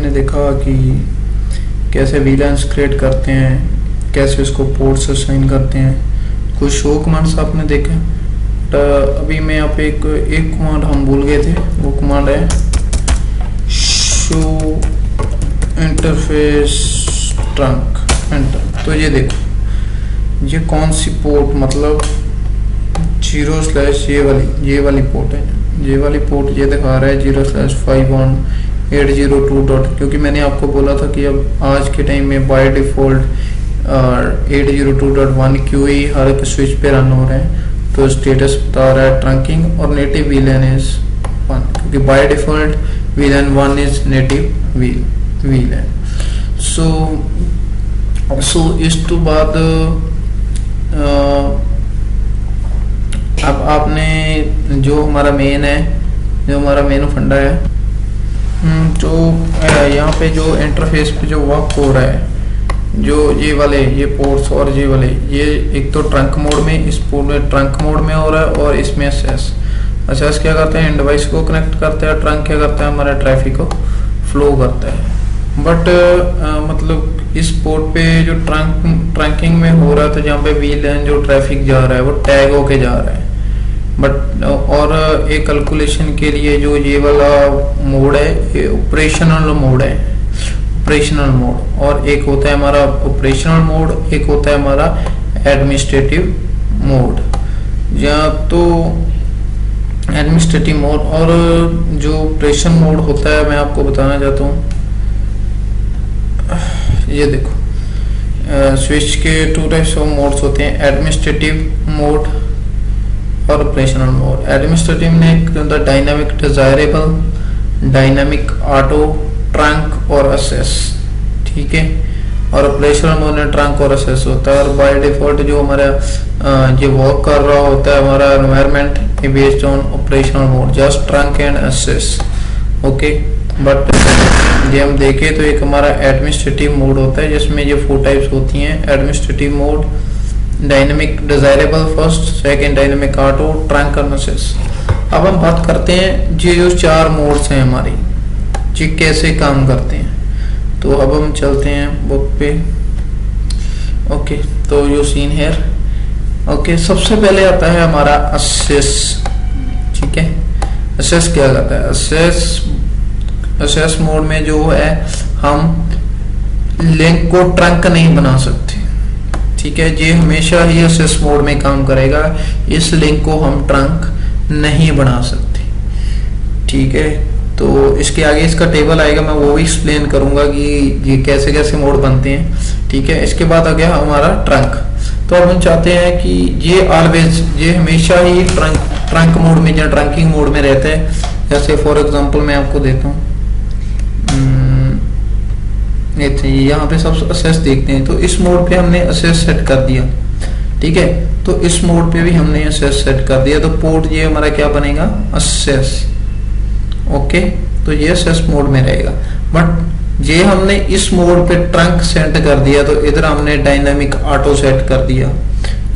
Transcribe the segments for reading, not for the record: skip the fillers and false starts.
आपने देखा कि कैसे वीलांस क्रिएट करते हैं, कैसे उसको पोर्ट्स असाइन करते हैं, कुछ शो कमांड्स आपने देखे। तो अभी मैं यहाँ पे एक कमांड हम भूल गए थे, वो कमांड है शो इंटरफेस ट्रंक एंटर। तो ये देखो ये कौन सी पोर्ट, मतलब 0/ये वाली पोर्ट है, ये वाली पोर्ट ये दिखा रहा है 0/51/802. क्योंकि मैंने आपको बोला था कि अब आज के टाइम में बाय डिफॉल्ट 802.1 QE हर एक स्विच पे रन हो रहे हैं। तो स्टेटस बता रहा है ट्रंकिंग और नेटिव VLAN इज 1, क्योंकि by default VLAN 1 is native VLAN। सो इस तो बाद अब आपने जो हमारा मेन फंडा है, जो यहाँ पे जो इंटरफेस पे जो वर्क हो रहा है, जो ये पोर्ट्स और ये एक तो ट्रंक मोड में, इस पोर्ट में ट्रंक मोड में हो रहा है, और इसमें असेस क्या करते हैं, डिवाइस को कनेक्ट करते हैं, ट्रंक क्या करता है, हमारा ट्रैफिक को फ्लो करता है। बट मतलब इस पोर्ट पे जो ट्रंकिंग में हो रहा है, तो जहाँ पे VLAN जो ट्रैफिक जा रहा है वो टैग होके जा रहा है। बट और एक कैलकुलेशन के लिए जो ये वाला मोड है, ये ऑपरेशनल मोड है, और एक होता है हमारा ऑपरेशनल मोड, एक होता है हमारा एडमिनिस्ट्रेटिव मोड। या तो एडमिनिस्ट्रेटिव मोड और जो ऑपरेशन मोड होता है, मैं आपको बताना चाहता हूँ। ये देखो स्विच के 2 टाइप्स ऑफ मोड्स होते हैं, एडमिनिस्ट्रेटिव मोड और ऑपरेशनल मोड। एडमिनिस्ट्रेटिव ने dynamic desirable, dynamic auto, trunk और असेस, ठीक है। और ऑपरेशनल मोड में ट्रंक और असेस होता है। और बाय डिफॉल्ट जो हमारा जो वर्क कर रहा होता है हमारा environment based on operational mode, just trunk and assess, okay. But ये हम देखें तो एक हमारा एडमिनिस्ट्रेटिव मोड होता है, जिसमें ये 4 टाइप्स होती हैं। Administrative mode, dynamic desirable first, second dynamic auto, trunk और असेस। अब हम बात करते हैं ये जो 4 मोड्स हैं हमारी, ये कैसे काम करते हैं। तो अब हम चलते हैं बुक पे, ओके। तो यो सीन है, ओके। सबसे पहले आता है हमारा असेस, ठीक है। असेस क्या करता है, असेस मोड में जो है हम लिंक को ट्रंक नहीं बना सकते, ठीक है। ये हमेशा ही असेस मोड में काम करेगा, इस लिंक को हम ट्रंक नहीं बना सकते, ठीक है। तो इसके आगे इसका टेबल आएगा, मैं वो भी एक्सप्लेन करूंगा कि ये कैसे कैसे मोड बनते हैं, ठीक है। इसके बाद आ गया हमारा ट्रंक। तो अब हम चाहते हैं कि ये हमेशा ही ट्रंक मोड में या ट्रंकिंग मोड में रहता है। जैसे फॉर एग्जांपल मैं आपको देता हूँ, यहाँ पे सब असेस देखते हैं। तो इस मोड पे हमने असेस सेट कर दिया, ठीक है। तो इस मोड पे भी हमने असेस सेट कर दिया, तो पोर्ट ये हमारा क्या बनेगा, असेस, ओके। तो ये असेस मोड में रहेगा। बट ये हमने इस मोड पे ट्रंक सेट कर दिया, तो इधर हमने डायनामिक ऑटो सेट कर दिया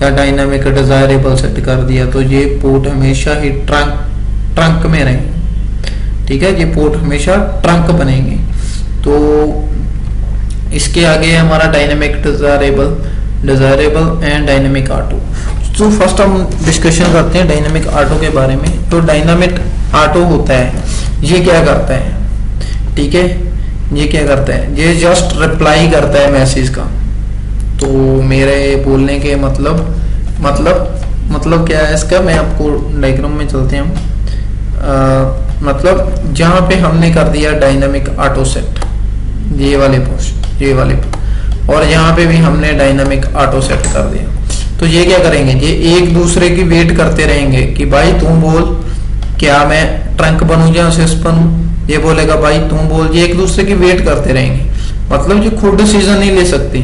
या डायनामिक डिजायरेबल सेट कर दिया, तो ये पोर्ट हमेशा ही ट्रंक में रहेंगे, ठीक है। ये पोर्ट हमेशा ट्रंक बनेंगे। तो इसके आगे हमारा dynamic desirable and dynamic auto. तो फर्स्ट हम डिस्कशन करते हैं डायनामिक ऑटो के बारे में। तो डायनामिक ऑटो होता है, ये क्या करता है, ठीक है। ये क्या करता है, ये जस्ट रिप्लाई करता है मैसेज का। तो मेरे बोलने के मतलब क्या है इसका, मैं आपको डायग्राम में चलते हैं। मतलब जहां पे हमने कर दिया डायनामिक ऑटो सेट, ये वाले और यहाँ पे भी हमने डायनामिक ऑटो सेट कर दिया, तो ये क्या करेंगे, ये एक दूसरे की वेट करते रहेंगे कि भाई तू बोल क्या मैं ट्रंक बनूं या असेस बनूं। ये बोलेगा भाई तू बोल, ये एक दूसरे की वेट करते रहेंगे। मतलब ये खुद डिसीजन नहीं ले सकते,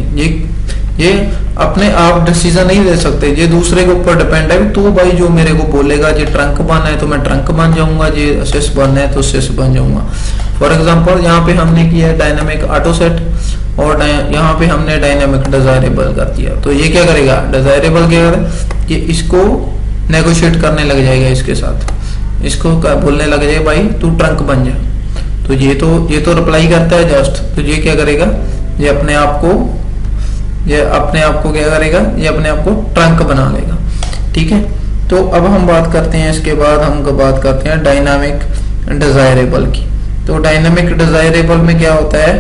ये अपने आप डिसीजन नहीं ले सकते, ये दूसरे के ऊपर डिपेंड है। तू भाई जो मेरे को बोलेगा, ये ट्रंक बनना है तो मैं ट्रंक बन जाऊंगा, ये असेस बनना है तो असेस बन जाऊंगा। फॉर एग्जांपल यहाँ पे हमने किया डायनामिक ऑटो सेट और यहाँ पे हमने डायनामिक डिजायरेबल कर दिया। तो ये क्या करेगा, डिजायरेबल क्या करेगा, ये इसको नेगोशिएट करने लग जाएगा इसके साथ, इसको बोलने लग जाएगा भाई तू ट्रंक बन जा। तो ये तो रिप्लाई करता है जस्ट, तो ये क्या करेगा, ये अपने आप को क्या करेगा, ये अपने आप को ट्रंक बना लेगा। ठीक है, तो अब हम बात करते हैं, इसके बाद हम बात करते हैं डायनामिक डिजायरेबल की। तो डायनामिक डिजायरेबल में क्या होता है,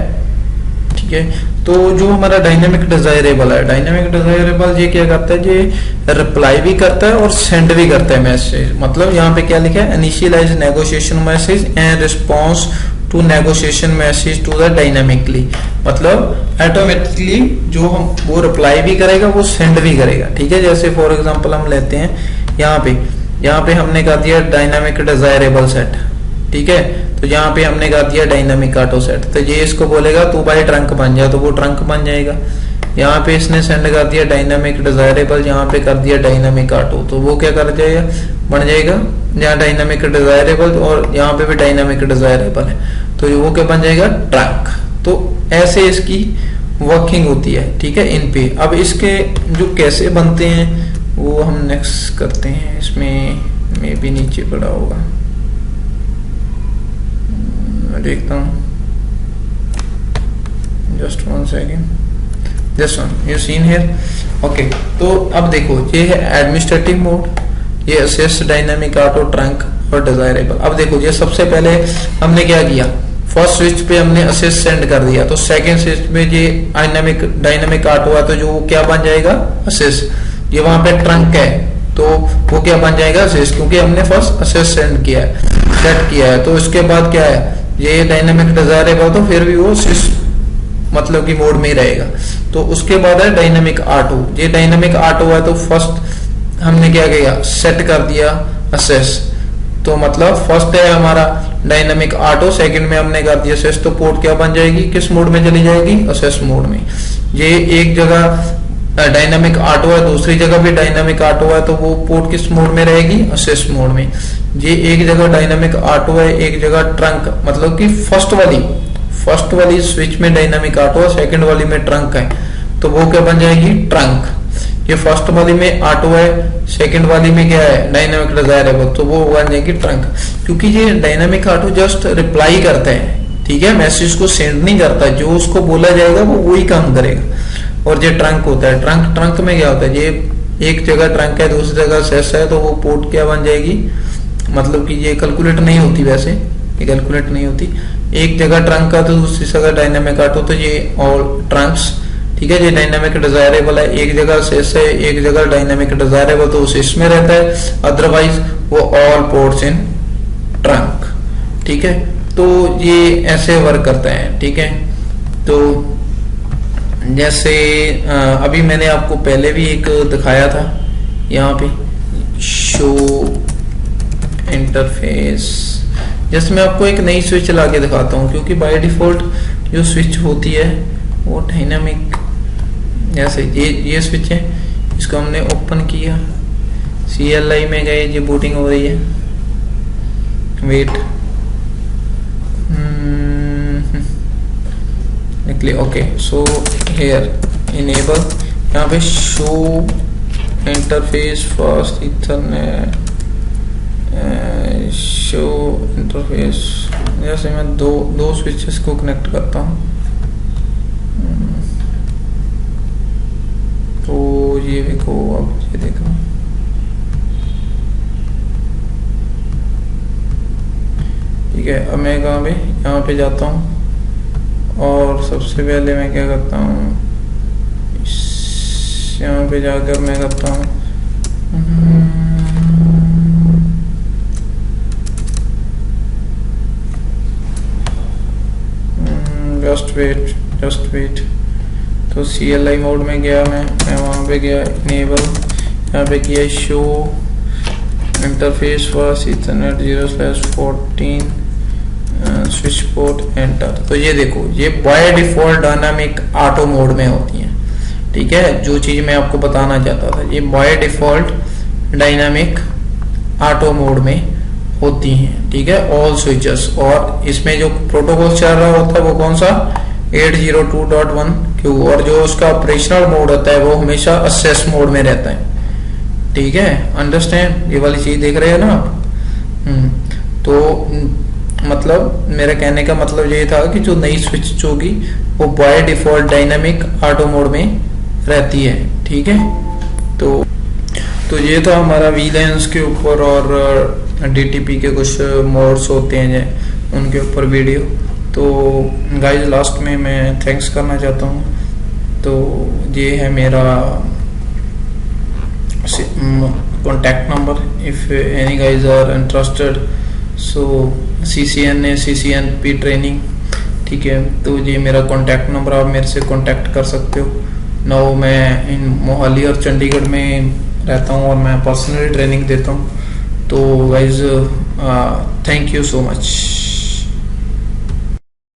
ठीक है, तो जो हमारा डायनामिक डिजायरेबल है, डायनामिक डिजायरेबल ये क्या करता है, ये रिप्लाई भी करता है और सेंड भी करता है मैसेज। मतलब यहाँ पे क्या लिखा है, initialise negotiation message and response to negotiation message to the dynamically, मतलब ऑटोमेटिकली जो हम वो रिप्लाई भी करेगा, वो सेंड भी करेगा। ठीक है, जैसे फॉर एग्जांपल हम लेते हैं यहाँ पे हमने कर दिया डायनामिक डिजायरेबल सेट। ठीक है, तो यहाँ पे हमने कर दिया डायनामिक ऑटो सेट, तो ये इसको बोलेगा तू भाई ट्रंक बन जा, तो वो ट्रंक बन जाएगा। यहाँ पे इसने सेंड कर दिया डायनामिक डिजायरेबल, यहाँ पे कर दिया डायनामिक ऑटो, तो वो क्या कर जाएगा, बन जाएगा, यहाँ डायनामिक डिजायरेबल और यहाँ पे भी डायनामिक डिजायरेबल है, तो वो क्या बन जाएगा, ट्रंक। तो ऐसे इसकी वर्किंग होती है। ठीक है, इन पे अब इसके जो कैसे बनते हैं वो हम नेक्स्ट करते हैं। इसमें मे भी नीचे पड़ा होगा, मैं देखता हूँ, just one second, just one you seen here. Okay, तो अब देखो ये है एडमिनिस्ट्रेटिव मोड, ये असेस, डायनामिक ऑटो, ट्रंक और डिजायरेबल। अब देखो ये सबसे पहले हमने क्या किया, फर्स्ट स्विच पे हमने असेस सेंड कर दिया, तो सेकंड स्विच में ये डायनामिक ऑटो है, तो जो क्या बन जाएगा, असेस। ये वहां पे ट्रंक है, तो वो क्या बन जाएगा, असेस, क्योंकि हमने फर्स्ट असेस सेंड किया है, सेट किया है। तो इसके बाद क्या है, ये डायनामिक डिजायरेबल, तो फिर भी वो मतलब कि मोड में ही रहेगा। तो उसके बाद है डायनामिक ऑटो, ये डायनामिक ऑटो है, तो फर्स्ट हमने क्या किया, सेट कर दिया असेस, तो मतलब फर्स्ट है हमारा डायनामिक ऑटो, सेकंड में हमने कर दिया असेस, तो पोर्ट क्या बन जाएगी, किस मोड में चली जाएगी, असेस मोड में। ये एक जगह डायनामिक ऑटो है, दूसरी जगह भी डायनामिक ऑटो है, तो वो पोर्ट किस मोड में रहेगी, असेस मोड में। ये एक जगह डायनामिक ऑटो है, एक जगह ट्रंक, मतलब कि फर्स्ट वाली स्विच में डायनामिक ऑटो है, सेकंड वाली में ट्रंक है, तो वो क्या बन जाएगी, ट्रंक। ये फर्स्ट वाली में ऑटो है, सेकंड वाली में क्या है, डायनामिक डिजायरेबल, तो वो बन जाएगी ट्रंक। क्योंकि ये डायनामिक ऑटो जस्ट रिप्लाई करता है, ठीक है, मैसेज को सेंड नहीं करता, जो उसको बोला जाएगा वो वही काम करेगा। और ये ट्रंक होता है, ट्रंक में क्या होता है, ये एक जगह ट्रंक है, दूसरी जगह सेस है, तो वो पोर्ट क्या बन जाएगी, मतलब कि ये कैलकुलेट नहीं होती, वैसे ये कैलकुलेट नहीं होती, एक जगह ट्रंक का तो दूसरी जगह डायनामिक ऑटो, तो ये ऑल ट्रंक्स। ठीक है, ये डायनामिक डिजायरेबल है, एक जगह सेस है, एक जगह डायनामिक डिजायरेबल, तो उस इसमें रहता है, अदरवाइज वो ऑल पोर्ट्स इन ट्रंक। ठीक है, तो ये ऐसे वर्क करता है। ठीक है, तो जैसे अभी मैंने आपको पहले भी एक दिखाया था, यहाँ पे शो इंटरफेस, जैसे मैं आपको एक नई स्विच ला के दिखाता हूँ, क्योंकि बाय डिफॉल्ट जो स्विच होती है वो डायनामिक, जैसे ये स्विच है, इसको हमने ओपन किया, CLI में गए, ये बूटिंग हो रही है, वेट, निकले। ओके, सो हेयर इनेबल, यहाँ पे show interface fast Ethernet, show interface, जैसे मैं दो स्विचेस को कनेक्ट करता हूँ, तो ये देखो, अब ये देखो, ठीक है। अब मैं कहाँ पे, यहाँ पे जाता हूँ, और सबसे पहले मैं क्या करता हूँ, यहाँ पे जाकर मैं करता हूँ जस्ट वेट। तो CLI मोड में गया, मैं वहाँ पे गया, इनेबल, यहाँ पे किया show interface fast Ethernet 0/14 switch port enter. तो ये देखो, ये by default dynamic auto mode में होती है। ठीक है, जो चीज मैं आपको बताना चाहता था, ये by default dynamic auto mode में होती हैं। ठीक है, ऑल स्विचेस, और इसमें जो प्रोटोकॉल चल रहा होता है वो कौन सा, 802.1q, और जो उसका ऑपरेशनल मोड होता है वो हमेशा असेस मोड में रहता है। ठीक है, अंडरस्टैंड, ये वाली चीज देख रहे हैं ना आप। तो मतलब मेरे कहने का मतलब ये था कि जो नई स्विच होगी वो by default dynamic auto mode में रहती है, ठीक है। तो ये था हमारा वीलेंस के ऊपर और डीटीपी के कुछ मोड्स होते हैं उनके ऊपर वीडियो। तो गाइस लास्ट में मैं थैंक्स करना चाहता हूँ। तो ये है मेरा contact number, if any guys are interested, so CCNP training, ठीक है। तो ये मेरा कॉन्टैक्ट नंबर, आप मेरे से कॉन्टैक्ट कर सकते हो। नाउ मैं इन मोहाली और चंडीगढ़ में रहता हूँ और मैं पर्सनली ट्रेनिंग देता हूँ। तो guys thank you so much.